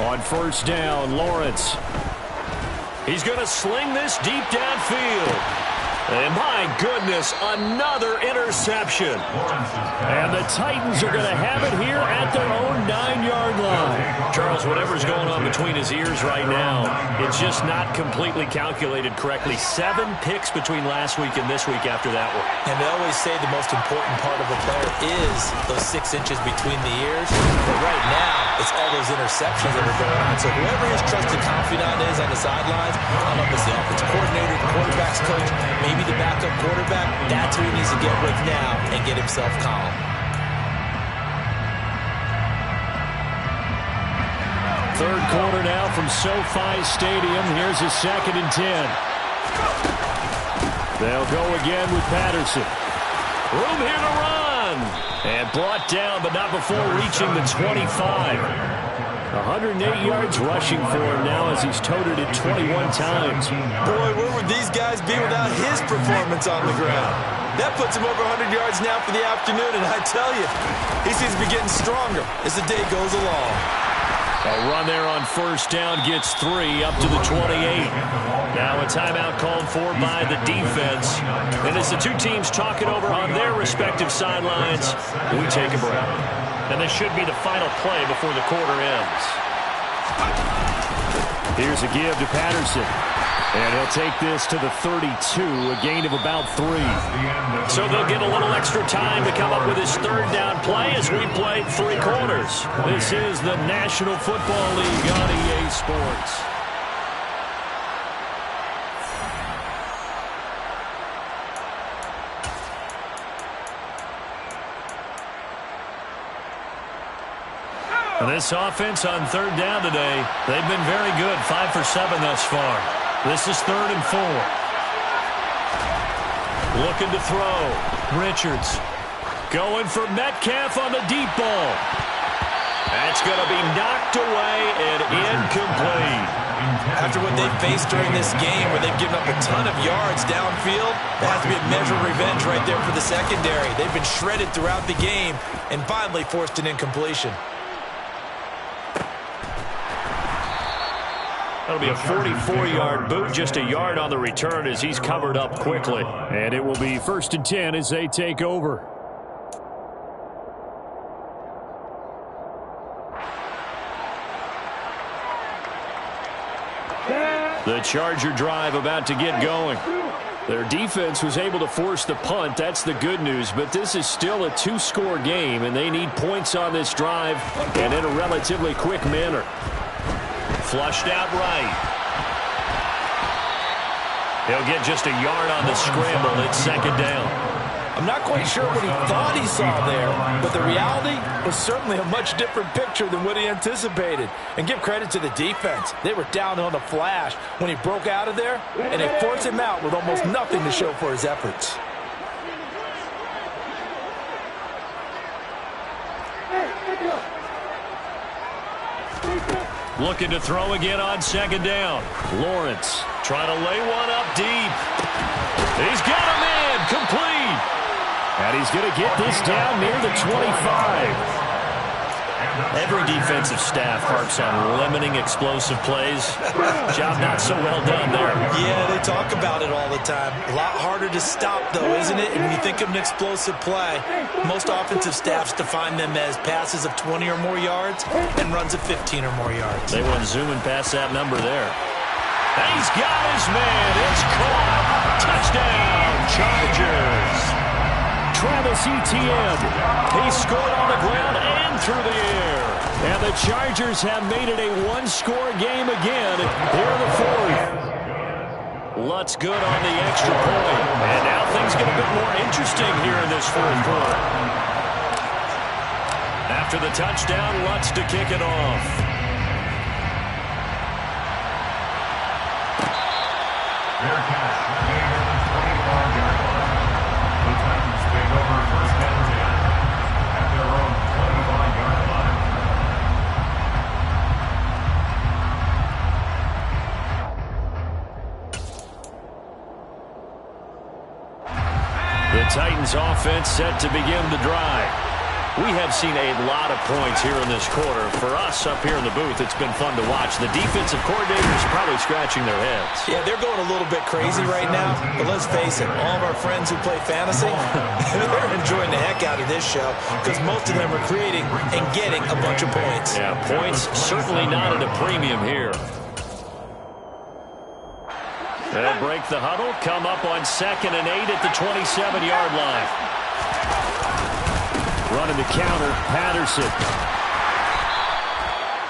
On 1st down, Lawrence. He's going to sling this deep downfield. And my goodness, another interception. And the Titans are going to have it here at their own 9-yard line. Charles, whatever's going on between his ears right now, it's just not completely calculated correctly. 7 picks between last week and this week after that one. And they always say the most important part of a player is those 6 inches between the ears. But right now, it's all those interceptions that are going on. So whoever his trusted confidant is on the sidelines, I don't know if it's the offensive coordinator, the quarterback's coach, maybe the backup quarterback, that's who he needs to get with now and get himself calm. Third quarter now from SoFi Stadium. Here's a 2nd and 10. They'll go again with Patterson. Room here to run. And brought down, but not before reaching the 25. 108 yards rushing for him now as he's toted it 21 times. Boy, where would these guys be without his performance on the ground? That puts him over 100 yards now for the afternoon, and I tell you, he seems to be getting stronger as the day goes along. A run there on first down gets 3 up to the 28. Now a timeout called for by the defense. And as the two teams talk it over on their respective sidelines, we take a break. And this should be the final play before the quarter ends. Here's a give to Patterson. And he'll take this to the 32, a gain of about 3. So they'll get a little extra time to come up with his third down play as we play 3 quarters. This is the National Football League on EA Sports. And this offense on third down today, they've been very good, 5 for 7 thus far. This is 3rd and 4. Looking to throw. Richards going for Metcalf on the deep ball. That's going to be knocked away and incomplete. After what they've faced during this game where they've given up a ton of yards downfield, that has to be a measure of revenge right there for the secondary. They've been shredded throughout the game and finally forced an incompletion. That'll be a 44-yard boot, just a yard on the return as he's covered up quickly. And it will be 1st and 10 as they take over. The Charger drive about to get going. Their defense was able to force the punt. That's the good news. But this is still a 2-score game, and they need points on this drive and in a relatively quick manner. Flushed out right. He'll get just a yard on the scramble. It's 2nd down. I'm not quite sure what he thought he saw there, but the reality was certainly a much different picture than what he anticipated. And give credit to the defense. They were down on the flash when he broke out of there, and they forced him out with almost nothing to show for his efforts. Looking to throw again on 2nd down. Lawrence trying to lay one up deep. He's got a man complete. And he's going to get this down near the 25. Every defensive staff harps on limiting explosive plays. Job not so well done there. Yeah, they talk about it all the time. A lot harder to stop, though, isn't it? And when you think of an explosive play, most offensive staffs define them as passes of 20 or more yards and runs of 15 or more yards. They went zooming past that number there. And he's got his man. It's caught. Touchdown, Chargers. Travis Etienne. He scored on the ground and through the air. And the Chargers have made it a 1-score game again here in the 4th. Lutz good on the extra point. And now things get a bit more interesting here in this 4th quarter. After the touchdown, Lutz to kick it off. The Titans offense set to begin the drive. We have seen a lot of points here in this quarter. For us up here in the booth, it's been fun to watch. The defensive coordinators probably scratching their heads. Yeah, they're going a little bit crazy right now. But let's face it, all of our friends who play fantasy, they're enjoying the heck out of this show because most of them are creating and getting a bunch of points. Yeah, points certainly not at a premium here. They'll break the huddle, come up on 2nd and 8 at the 27-yard line. Running the counter, Patterson.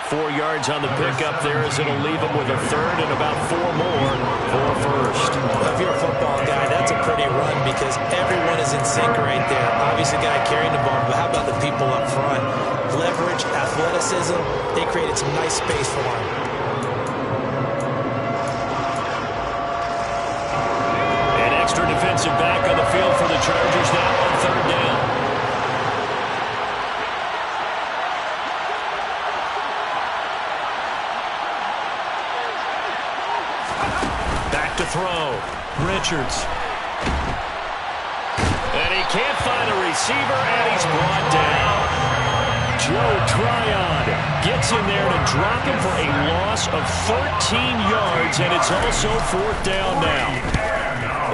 4 yards on the pickup there as it'll leave him with a 3rd and about 4 more for a 1st. If you're a football guy, that's a pretty run because everyone is in sync right there. Obviously, the guy carrying the ball, but how about the people up front? Leverage, athleticism, they created some nice space for him. Defensive back on the field for the Chargers now on 3rd down. throw. Richards. And he can't find a receiver, and he's brought down. Joe Tryon gets in there to drop him for a loss of 13 yards, and it's also 4th down now.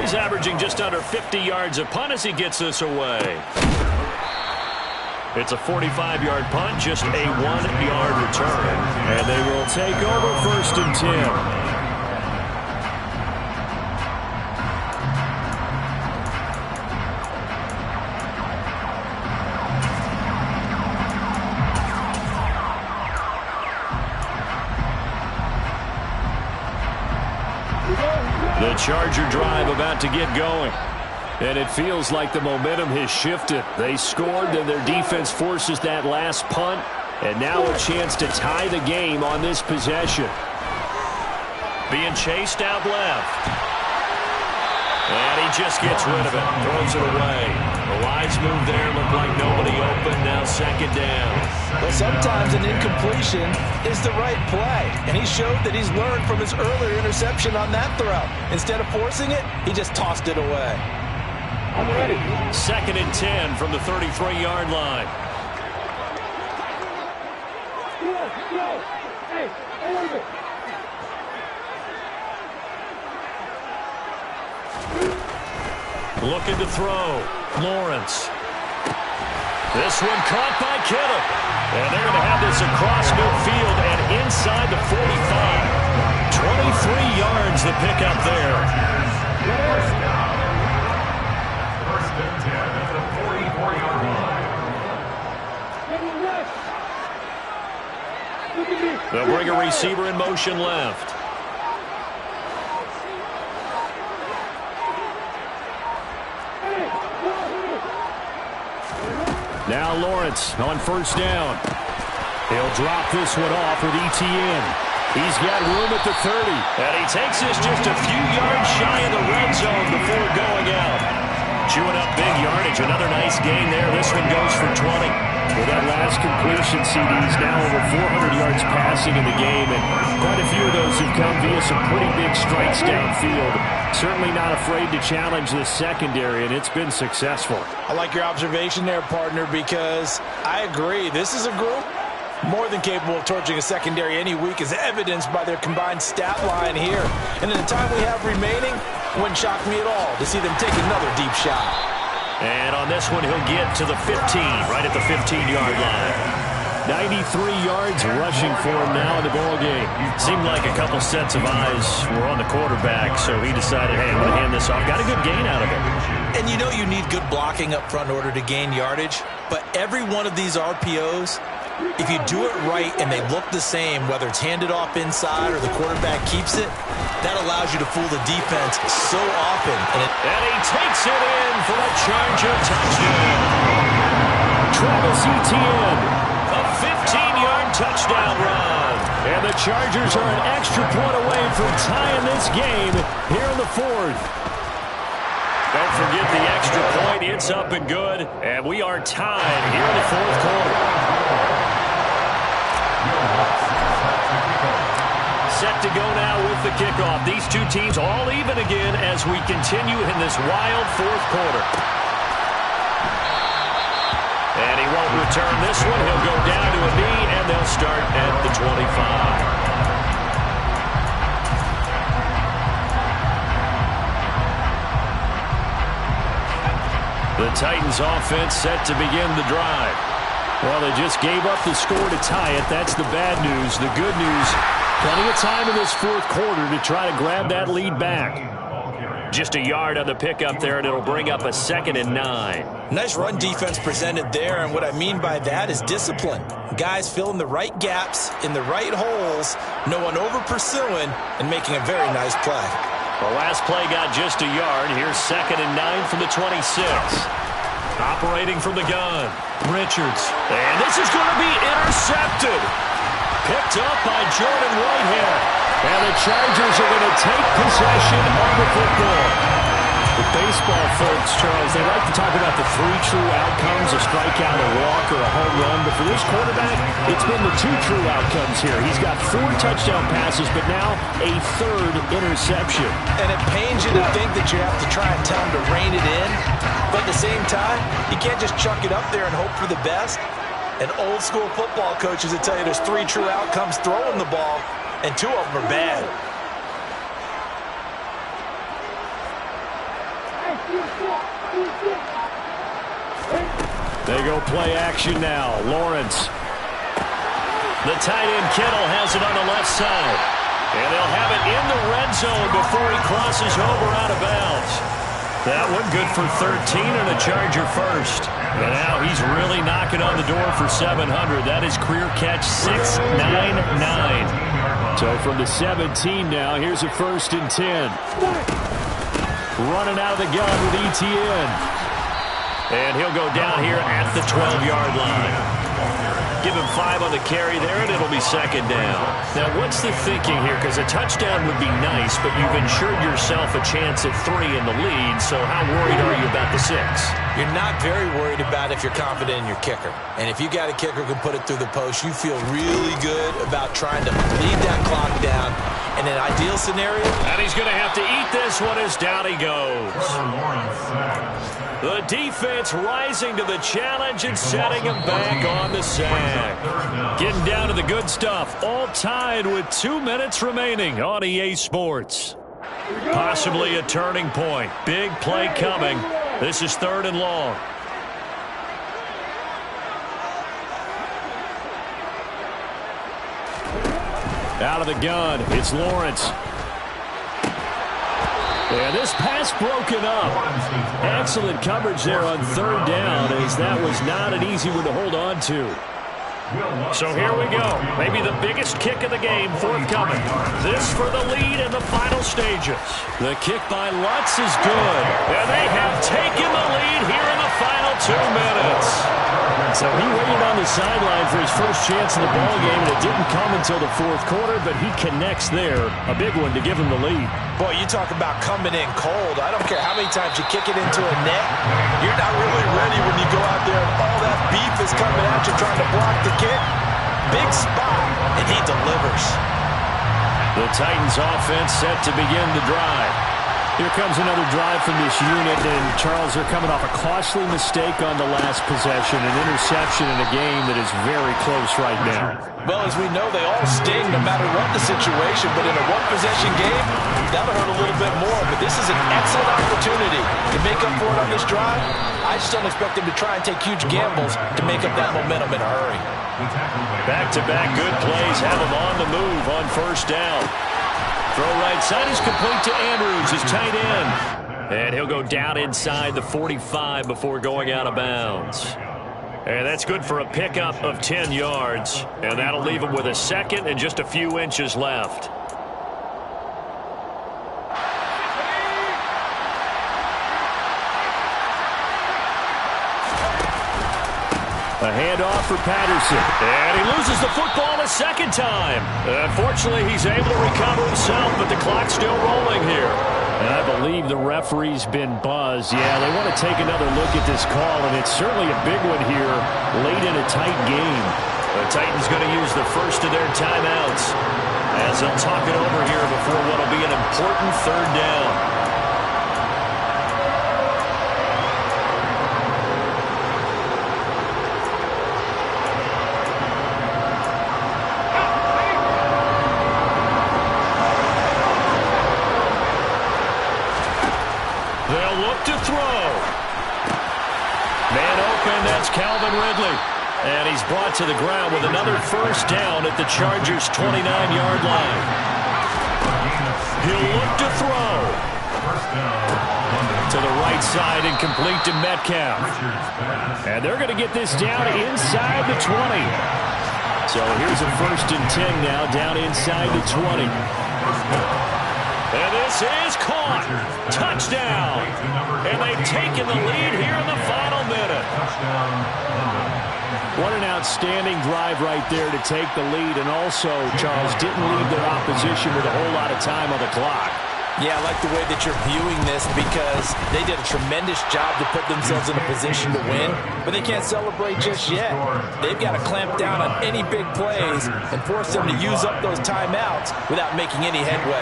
He's averaging just under 50 yards a punt as he gets this away. It's a 45-yard punt, just a 1-yard return. And they will take over 1st and 10. The Charger drive about to get going. And it feels like the momentum has shifted. They scored, then their defense forces that last punt. And now a chance to tie the game on this possession. Being chased out left. And he just gets rid of it. Throws it away. The lines move there. Look like nobody open. Now 2nd down. Well, sometimes an incompletion is the right play. And he showed that he's learned from his earlier interception on that throw. Instead of forcing it, he just tossed it away. I'm ready. 2nd and 10 from the 33-yard line. Hey, wait a minute. Looking to throw. Lawrence. This one caught by Kittle. And they're going to have this across midfield and inside the 45. 23 yards the pickup there. First and 10 at the 44-yard line. They'll bring a receiver in motion left. Now Lawrence on 1st down. He'll drop this one off with ETN. He's got room at the 30. And he takes this just a few yards shy of the red zone before going out. Chewing up big yardage. Another nice gain there. This one goes for 20. With that last completion, CD's now over 400 yards passing in the game. And quite a few of those have come via some pretty big strikes downfield. Certainly not afraid to challenge this secondary, and it's been successful. I like your observation there, partner, because I agree. This is a group more than capable of torching a secondary any week, as evidenced by their combined stat line here. And in the time we have remaining, it wouldn't shock me at all to see them take another deep shot. And on this one, he'll get to the 15, right at the 15-yard line. 93 yards rushing for him now in the ball game. Seemed like a couple sets of eyes were on the quarterback, so he decided, hey, I'm going to hand this off. Got a good gain out of it. And you know you need good blocking up front in order to gain yardage, but every one of these RPOs, if you do it right and they look the same, whether it's handed off inside or the quarterback keeps it, that allows you to fool the defense so often. And he takes it in for a Charger touchdown. Travis Etienne. A 15-yard touchdown run. And the Chargers are an extra point away from tying this game here in the 4th. Don't forget the extra point. It's up and good. And we are tied here in the 4th quarter. Set to go now with the kickoff. These two teams all even again as we continue in this wild 4th quarter. And he won't return this one. He'll go down to a knee, and they'll start at the 25. The Titans offense set to begin the drive. Well, they just gave up the score to tie it. That's the bad news. The good news, plenty of time in this 4th quarter to try to grab that lead back. Just a yard on the pickup there, and it'll bring up a 2nd and 9. Nice run defense presented there, and what I mean by that is discipline. Guys filling the right gaps in the right holes, no one over-pursuing, and making a very nice play. The last play got just a yard. Here's 2nd and 9 from the 26. Operating from the gun, Richards. And this is going to be intercepted. Picked up by Jordan Whitehead. And the Chargers are going to take possession of the football. With baseball folks, Charles, they like to talk about the 3 true outcomes, a strikeout, a walk, or a home run for this quarterback, it's been the two true outcomes here. He's got 4 touchdown passes, but now a 3rd interception. And it pains you to think that you have to try and tell him to rein it in. But at the same time, you can't just chuck it up there and hope for the best. And old school football coaches will tell you there's 3 true outcomes throwing the ball, and 2 of them are bad. They go play action now. Lawrence. The tight end Kittle has it on the left side. And they'll have it in the red zone before he crosses over out of bounds. That one good for 13 and a Charger first. And now he's really knocking on the door for 700. That is career catch 699. So from the 17 now, here's a 1st and 10. Running out of the gun with ETN. And he'll go down here at the 12-yard line. Give him 5 on the carry there, and it'll be 2nd down. Now, what's the thinking here? Because a touchdown would be nice, but you've ensured yourself a chance at 3 in the lead, so how worried are you about the 6? You're not very worried about if you're confident in your kicker. And if you got a kicker who can put it through the post, you feel really good about trying to lead that clock down. In an ideal scenario. And he's going to have to eat this one as down he goes. The defense rising to the challenge and setting him back on the sack. Getting down to the good stuff. All tied with 2 minutes remaining on EA Sports. Possibly a turning point. Big play coming. This is 3rd and long. Out of the gun, it's Lawrence. And this pass broken up. Excellent coverage there on 3rd down, as that was not an easy one to hold on to. So here we go. Maybe the biggest kick of the game forthcoming. This for the lead in the final stages. The kick by Lutz is good. And they have taken the lead here in the final 2 minutes. So he waited on the sideline for his first chance in the ballgame, and it didn't come until the 4th quarter, but he connects there. A big one to give him the lead. Boy, you talk about coming in cold. I don't care how many times you kick it into a net. You're not really ready when you go out there and all that beef is coming at you trying to block the kick. Big spot, and he delivers. The Titans offense set to begin the drive. Here comes another drive from this unit, and Charles, are coming off a costly mistake on the last possession, an interception in a game that is very close right now. Well, as we know, they all sting no matter what the situation, but in a one-possession game, that'll hurt a little bit more. But this is an excellent opportunity to make up for it on this drive. I just don't expect them to try and take huge gambles to make up that momentum in a hurry. Back-to-back good plays have them on the move on 1st down. Throw right side is complete to Andrews, his tight end. And he'll go down inside the 45 before going out of bounds. And that's good for a pickup of 10 yards. And that'll leave him with a 2nd and just a few inches left. A handoff for Patterson. And he loses the football a 2nd time. Unfortunately, he's able to recover himself, but the clock's still rolling here. And I believe the referee's been buzzed. Yeah, they want to take another look at this call, and it's certainly a big one here late in a tight game. The Titans going to use the first of their timeouts as they'll talk it over here before what will be an important 3rd down. They'll look to throw. Man open, that's Calvin Ridley. And he's brought to the ground with another 1st down at the Chargers' 29-yard line. He'll look to throw. To the right side and complete to Metcalf. And they're going to get this down inside the 20. So here's a 1st and 10 now, down inside the 20. And this is caught. Touchdown. And they've taken the lead here in the final minute. What an outstanding drive right there to take the lead. And also, Charles, didn't leave their opposition with a whole lot of time on the clock. Yeah, I like the way that you're viewing this because they did a tremendous job to put themselves in a position to win, but they can't celebrate just yet. They've got to clamp down on any big plays and force them to use up those timeouts without making any headway.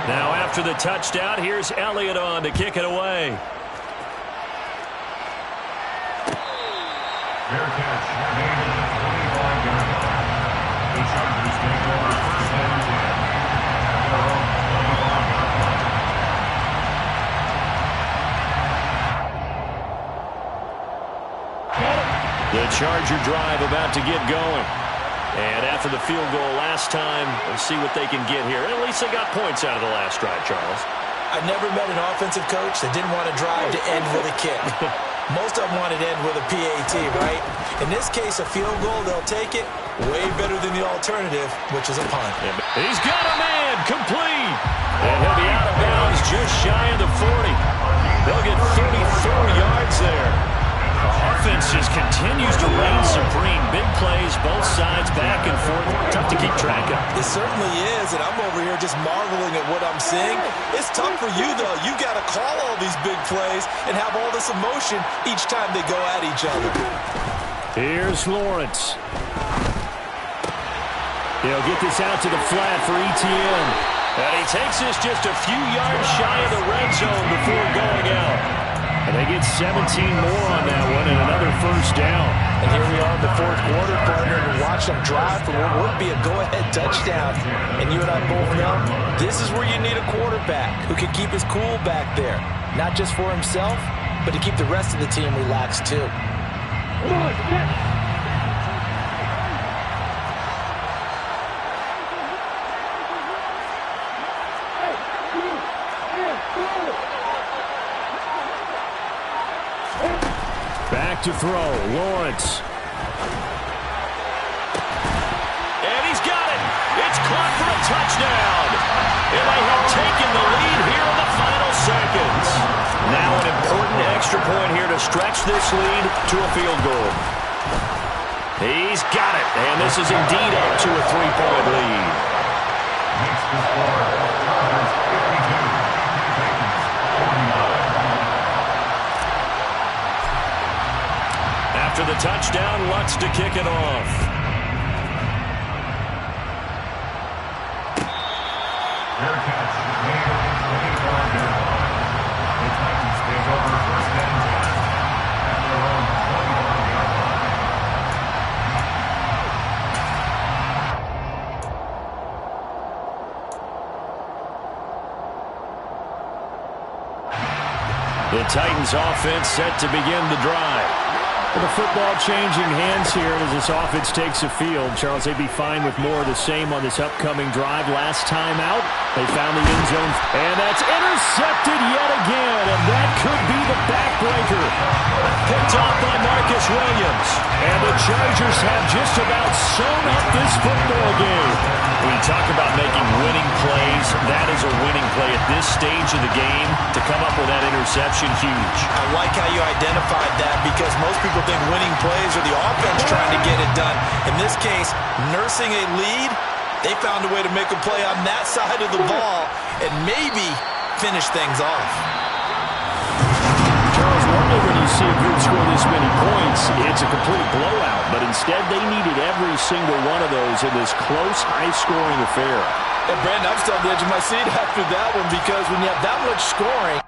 Now after the touchdown, here's Elliott on to kick it away. Fair catch made at the 25-yard line. The Chargers take over first and 10 at their own 25-yard line. The Charger drive about to get going. And after the field goal last time, we'll see what they can get here. At least they got points out of the last drive, Charles. I've never met an offensive coach that didn't want to drive to end with a kick. Most of them want it to end with a PAT, right? In this case, a field goal, they'll take it. Way better than the alternative, which is a punt. He's got a man, complete. And he'll be out of bounds just shy of the 40. They'll get 34 yards there. Offense just continues to reign supreme. Big plays, both sides, back and forth. Tough to keep track of. It certainly is, and I'm over here just marveling at what I'm seeing. It's tough for you, though. You've got to call all these big plays and have all this emotion each time they go at each other. Here's Lawrence. He'll get this out to the flat for Etienne. And he takes this just a few yards shy of the red zone before going out. And they get 17 more on that one and another first down. And here we are in the fourth quarter, partner, and watch them drive for what would be a go-ahead touchdown. And you and I both know this is where you need a quarterback who can keep his cool back there. Not just for himself, but to keep the rest of the team relaxed too. Come on, get. Back to throw, Lawrence. And he's got it. It's caught for a touchdown. And they have taken the lead here in the final seconds. Now an important extra point here to stretch this lead to a field goal. He's got it. And this is indeed up to a 3-point lead. Makes the score. Chargers 52. Titans 49. After the touchdown, Lutz to kick it off. Fair catch made at the 25-yard line. The Titans take over first and 10 at their own 25-yard line. The Titans offense set to begin the drive. The football changing hands here as this offense takes the field. Charles, they'd be fine with more of the same on this upcoming drive. Last time out, they found the end zone. And that's intercepted yet again. And that could be the backbreaker. Picked off by Marcus Williams. And the Chargers have just about sewn up this football game. When you talk about making winning plays, that is a winning play at this stage of the game. To come up with that interception, huge. I like how you identified that because most people think winning plays are the offense trying to get it done. In this case, nursing a lead, they found a way to make a play on that side of the ball and maybe finish things off. Charles, normally when you see a group score this many points, it's a complete blowout. But instead, they needed every single one of those in this close, high-scoring affair. And Brandon, I'm still on the edge of my seat after that one because when you have that much scoring,